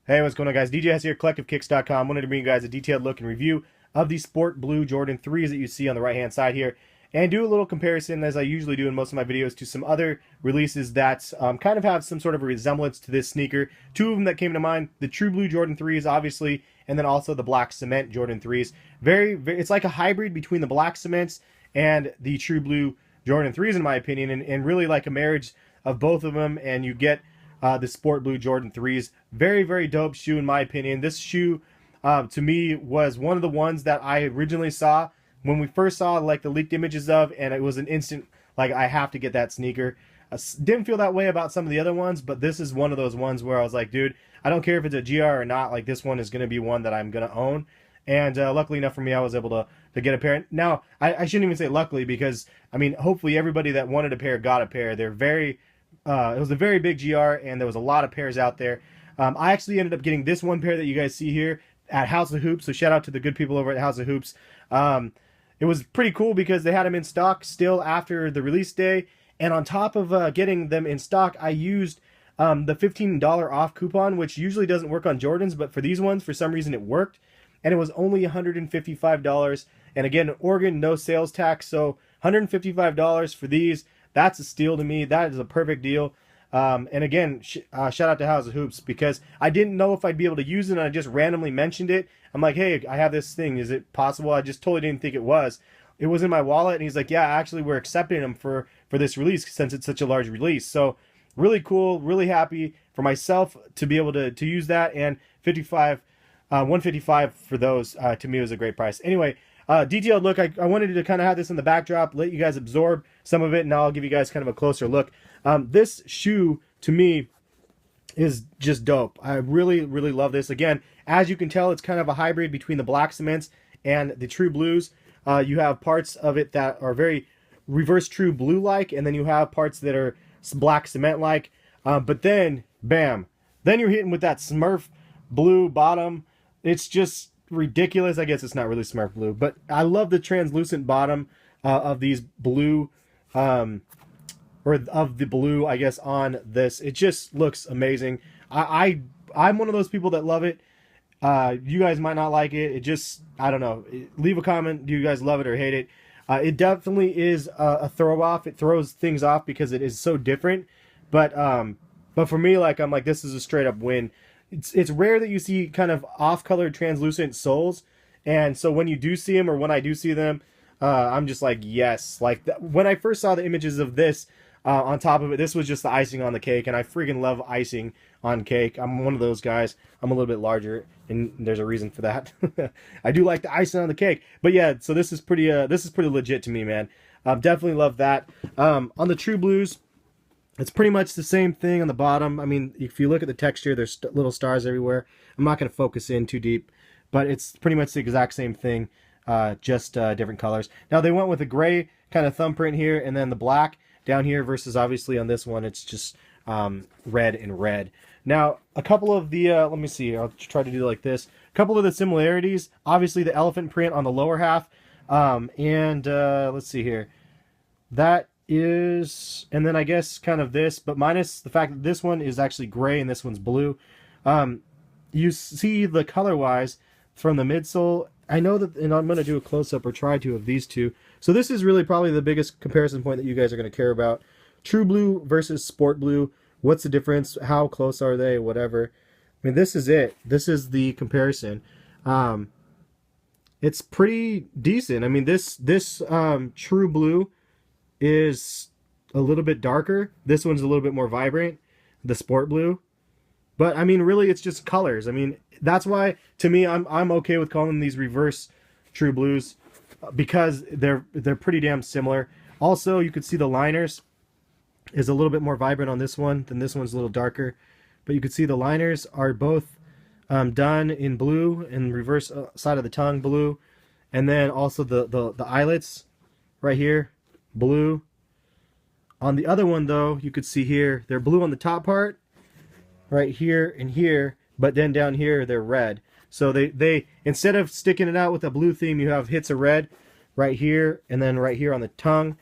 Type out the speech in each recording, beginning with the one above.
Hey, what's going on, guys? DJ Hess here, Collectivekicks.com. Wanted to bring you guys a detailed look and review of the Sport Blue Jordan 3s that you see on the right-hand side here, and do a little comparison, as I usually do in most of my videos, to some other releases that kind of have some sort of a resemblance to this sneaker. Two of them that came to mind, the True Blue Jordan 3s, obviously, and then also the Black Cement Jordan 3s. It's like a hybrid between the Black Cements and the True Blue Jordan 3s, in my opinion, and really like a marriage of both of them, and you get the Sport Blue Jordan 3s. Very, very dope shoe in my opinion. This shoe, to me, was one of the ones that I originally saw when we first saw like the leaked images of, and it was an instant, like, I have to get that sneaker. Didn't feel that way about some of the other ones, but this is one of those ones where I was like, dude, I don't care if it's a GR or not, like, this one is going to be one that I'm going to own. And luckily enough for me, I was able to get a pair. Now, I shouldn't even say luckily, because, I mean, hopefully everybody that wanted a pair got a pair. They're very... it was a very big GR, and there was a lot of pairs out there. I actually ended up getting this one pair that you guys see here at House of Hoops, so shout out to the good people over at House of Hoops. It was pretty cool because they had them in stock still after the release day, and on top of getting them in stock, I used the $15 off coupon, which usually doesn't work on Jordans, but for these ones, for some reason, it worked, and it was only $155, and again, Oregon, no sales tax, so $155 for these. That's a steal to me. That is a perfect deal. And again, shout out to House of Hoops, because I didn't know if I'd be able to use it, and I just randomly mentioned it. I'm like, hey, I have this thing. Is it possible? I just totally didn't think it was. It was in my wallet, and he's like, yeah, actually, we're accepting them for this release since it's such a large release. So really cool, really happy for myself to be able to use that, and 155 for those, to me, was a great price. Anyway, detailed look. I wanted to kind of have this in the backdrop, let you guys absorb some of it, and now I'll give you guys kind of a closer look. This shoe, to me, is just dope. I really, really love this. Again, as you can tell, it's kind of a hybrid between the Black Cements and the True Blues. You have parts of it that are very reverse True Blue-like, and then you have parts that are Black Cement-like. But then, bam, then you're hitting with that Smurf blue bottom. It's just ridiculous. I guess it's not really Smurf blue, but I love the translucent bottom of these blue, or of the blue, I guess, on this. It just looks amazing. I'm one of those people that love it. You guys might not like it. It just, I don't know. Leave a comment. Do you guys love it or hate it? It definitely is a throw off. It throws things off because it is so different. But for me, like, I'm like, this is a straight up win. It's rare that you see kind of off-colored translucent soles, and so when you do see them, or when I do see them, I'm just like, yes. Like, when I first saw the images of this on top of it, this was just the icing on the cake, and I freaking love icing on cake. I'm one of those guys. I'm a little bit larger, and there's a reason for that. I do like the icing on the cake, but yeah. So this is pretty legit to me, man. Definitely love that. On the True Blues, it's pretty much the same thing on the bottom. I mean, if you look at the texture, there's little stars everywhere. I'm not going to focus in too deep, but it's pretty much the exact same thing, just different colors. Now, they went with a gray kind of thumbprint here, and then the black down here, versus obviously on this one, it's just red and red. Now, a couple of the, let me see, I'll try to do it like this. A couple of the similarities, obviously the elephant print on the lower half, and let's see here. That is, and then I guess kind of this, but minus the fact that this one is actually gray and this one's blue. You see the color-wise from the midsole. I know that, and I'm going to do a close-up, or try to, of these two. So this is really probably the biggest comparison point that you guys are going to care about. True Blue versus Sport Blue. What's the difference? How close are they? Whatever. I mean, this is it. This is the comparison. It's pretty decent. I mean, this True Blue is a little bit darker. This one's a little bit more vibrant, the Sport Blue. But I mean, really, it's just colors. I mean, that's why, to me, I'm okay with calling these reverse True Blues, because they're pretty damn similar. Also, you could see the liners is a little bit more vibrant on this one than this one's a little darker. But you could see the liners are both done in blue, and reverse side of the tongue blue, and then also the eyelets right here, blue. On the other one, though, you could see here, they're blue on the top part, right here and here, but then down here they're red. So they instead of sticking it out with a blue theme, you have hits of red right here, and then right here on the tongue,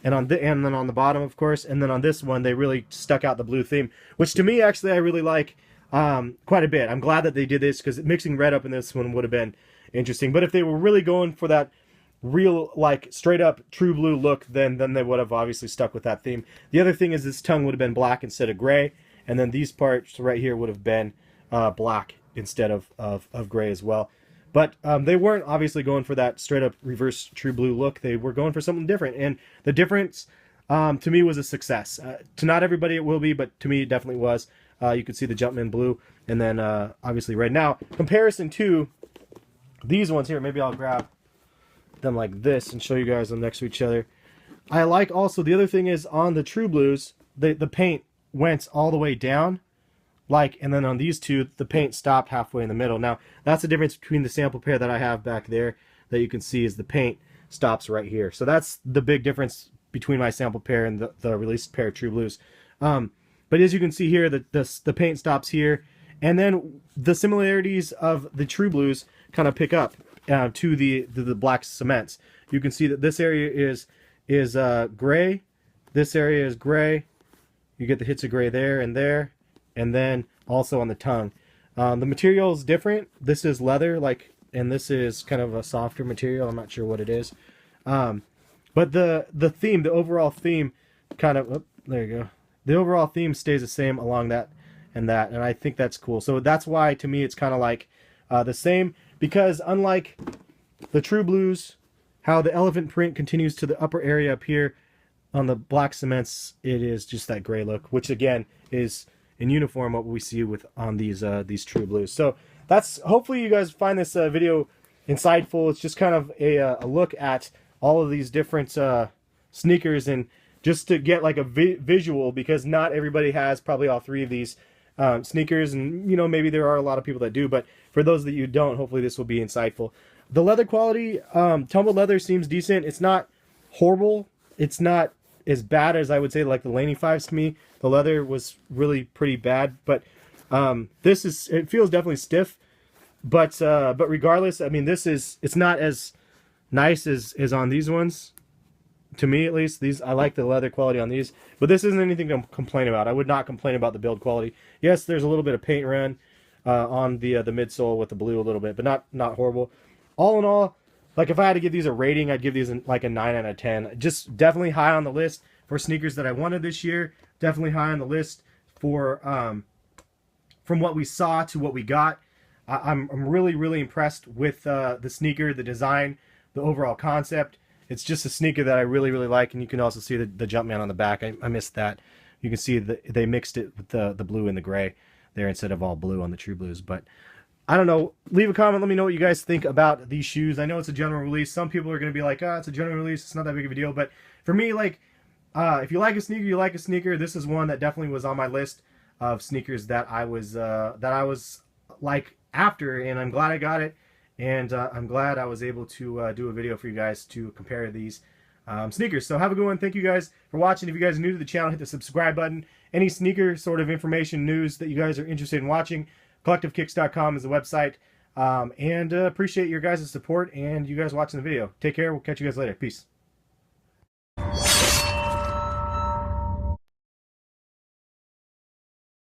and then on the bottom, of course. And then on this one, they really stuck out the blue theme, which to me, actually, I really like. quite a bit. I'm glad that they did this because mixing red up in this one would have been interesting. But if they were really going for that real, like, straight up true blue look, then they would have obviously stuck with that theme. The other thing is this tongue would have been black instead of gray, and then these parts right here would have been black instead of gray as well. But they weren't obviously going for that straight up reverse true blue look. They were going for something different, and the difference to me was a success. To not everybody it will be, but to me it definitely was. You could see the Jumpman blue, and then obviously right now, comparison to these ones here, maybe I'll grab them like this and show you guys them next to each other. I like also, the other thing is on the True Blues, the paint went all the way down, like, and then on these two, the paint stopped halfway in the middle. Now, that's the difference between the sample pair that I have back there that you can see is the paint stops right here. So that's the big difference between my sample pair and the released pair of True Blues. But as you can see here, the paint stops here, and then the similarities of the True Blues kind of pick up to the black cements. You can see that this area is gray, this area is gray. You get the hits of gray there, and then also on the tongue. The material is different. This is leather, like, and this is kind of a softer material. I'm not sure what it is, but the theme, the overall theme, kind of, oh, there you go. The overall theme stays the same along that, and I think that's cool. So that's why, to me, it's kind of like the same, because unlike the True Blues, how the elephant print continues to the upper area up here, on the black cements, it is just that gray look, which again is in uniform what we see with on these True Blues. So that's, hopefully you guys find this video insightful. It's just kind of a look at all of these different sneakers, and just to get like a visual, because not everybody has probably all three of these sneakers, and you know, maybe there are a lot of people that do, but for those that you don't, hopefully this will be insightful. The leather quality, tumbled leather seems decent. It's not horrible. It's not as bad as I would say like the Laney 5s to me. The leather was really pretty bad, but it feels definitely stiff, but regardless, I mean, it's not as nice as on these ones. To me, at least, I like the leather quality on these, but this isn't anything to complain about. I would not complain about the build quality. Yes, there's a little bit of paint run on the midsole with the blue a little bit, but not horrible. All in all, like, if I had to give these a rating, I'd give these like a 9 out of 10. Just definitely high on the list for sneakers that I wanted this year. Definitely high on the list for from what we saw to what we got. I'm really impressed with the sneaker, the design, the overall concept. It's just a sneaker that I really like, and you can also see the Jumpman on the back. I missed that. You can see that they mixed it with the blue and the gray there instead of all blue on the True Blues. But I don't know. Leave a comment. Let me know what you guys think about these shoes. I know it's a general release. Some people are going to be like, it's a general release. It's not that big of a deal. But for me, like, if you like a sneaker, you like a sneaker. This is one that definitely was on my list of sneakers that I was like after, and I'm glad I got it. And I'm glad I was able to do a video for you guys to compare these sneakers. So have a good one. Thank you guys for watching. If you guys are new to the channel, hit the subscribe button. Any sneaker sort of information, news that you guys are interested in watching, Collectivekicks.com is the website. And appreciate your guys' support and you guys watching the video. Take care. We'll catch you guys later. Peace.